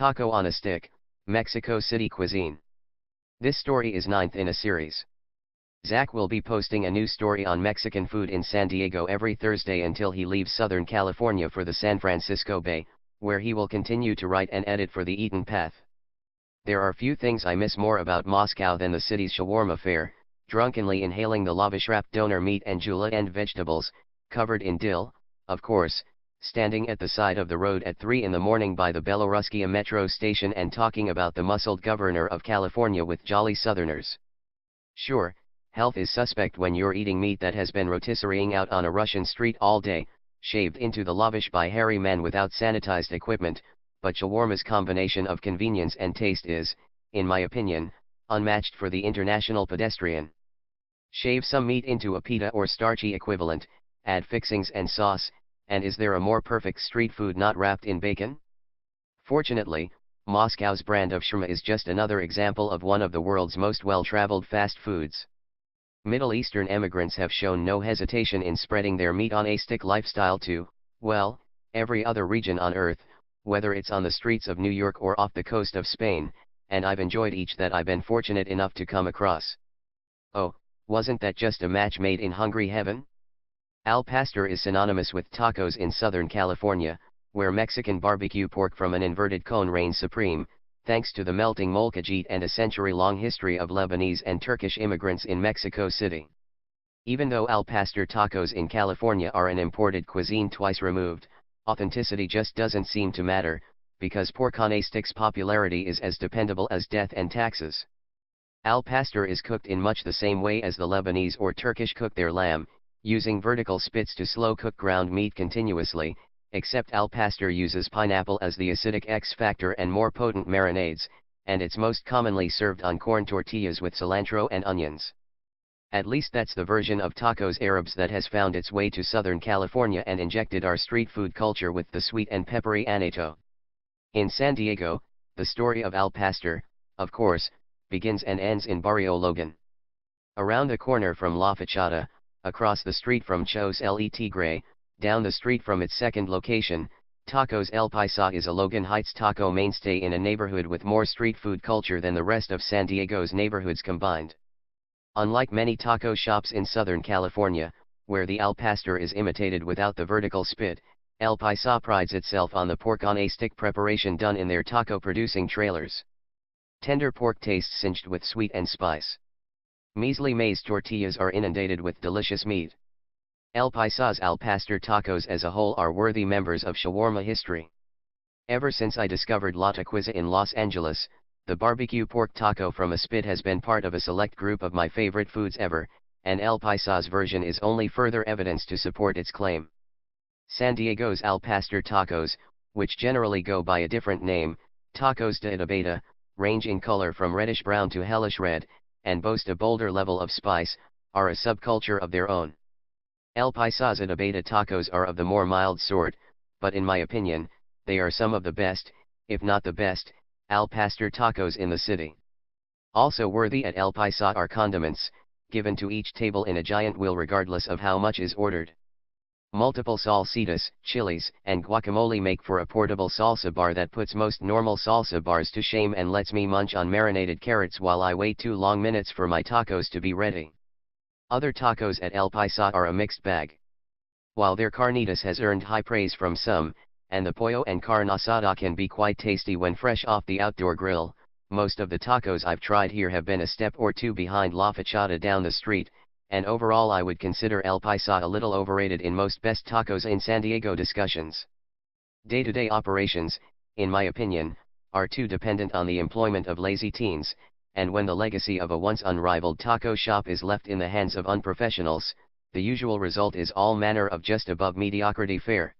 Taco on a Stick, Mexico City Cuisine. This story is ninth in a series. Zach will be posting a new story on Mexican food in San Diego every Thursday until he leaves Southern California for the San Francisco Bay, where he will continue to write and edit for The Eaten Path. There are few things I miss more about Moscow than the city's shawarma fare, drunkenly inhaling the lavish-wrapped doner meat and julienne vegetables, covered in dill, of course, standing at the side of the road at 3 in the morning by the Belorusskaya metro station and talking about the muscled governor of California with jolly southerners. Sure, health is suspect when you're eating meat that has been rotisserieing out on a Russian street all day, shaved into the lavish by hairy men without sanitized equipment, but shawarma's combination of convenience and taste is, in my opinion, unmatched for the international pedestrian. Shave some meat into a pita or starchy equivalent, add fixings and sauce, and is there a more perfect street food not wrapped in bacon? Fortunately, Moscow's brand of shawarma is just another example of one of the world's most well-traveled fast foods. Middle Eastern immigrants have shown no hesitation in spreading their meat-on-a-stick lifestyle to, well, every other region on Earth, whether it's on the streets of New York or off the coast of Spain, and I've enjoyed each that I've been fortunate enough to come across. Oh, wasn't that just a match made in hungry heaven? Al pastor is synonymous with tacos in Southern California, where Mexican barbecue pork from an inverted cone reigns supreme, thanks to the melting molcajit and a century-long history of Lebanese and Turkish immigrants in Mexico City. Even though al pastor tacos in California are an imported cuisine twice removed, authenticity just doesn't seem to matter, because pork on a stick's popularity is as dependable as death and taxes. Al pastor is cooked in much the same way as the Lebanese or Turkish cook their lamb, using vertical spits to slow-cook ground meat continuously, except al pastor uses pineapple as the acidic X factor and more potent marinades, and it's most commonly served on corn tortillas with cilantro and onions. At least that's the version of tacos Arabs that has found its way to Southern California and injected our street food culture with the sweet and peppery annatto. In San Diego, the story of al pastor, of course, begins and ends in Barrio Logan. Around the corner from La Fachada, across the street from Chos El Tigre, down the street from its second location, Tacos El Paisa is a Logan Heights taco mainstay in a neighborhood with more street food culture than the rest of San Diego's neighborhoods combined. Unlike many taco shops in Southern California, where the al pastor is imitated without the vertical spit, El Paisa prides itself on the pork-on-a-stick preparation done in their taco-producing trailers. Tender pork tastes cinched with sweet and spice. Measly maize tortillas are inundated with delicious meat. El Paisa's al pastor tacos as a whole are worthy members of shawarma history. Ever since I discovered La Taquiza in Los Angeles, the barbecue pork taco from a spit has been part of a select group of my favorite foods ever, and El Paisa's version is only further evidence to support its claim. San Diego's al pastor tacos, which generally go by a different name, tacos de Itabeta, range in color from reddish brown to hellish red, and boast a bolder level of spice, are a subculture of their own. El Paisa's Itabeta tacos are of the more mild sort, but in my opinion, they are some of the best, if not the best, al pastor tacos in the city. Also worthy at El Paisa are condiments, given to each table in a giant wheel regardless of how much is ordered. Multiple salsitas, chilies, and guacamole make for a portable salsa bar that puts most normal salsa bars to shame and lets me munch on marinated carrots while I wait 2 long minutes for my tacos to be ready. Other tacos at El Paisa are a mixed bag. While their carnitas has earned high praise from some, and the pollo and carne asada can be quite tasty when fresh off the outdoor grill, most of the tacos I've tried here have been a step or two behind La Fachada down the street, and overall I would consider El Paisa a little overrated in most best tacos in San Diego discussions. Day-to-day operations, in my opinion, are too dependent on the employment of lazy teens, and when the legacy of a once unrivaled taco shop is left in the hands of unprofessionals, the usual result is all manner of just above mediocrity fare.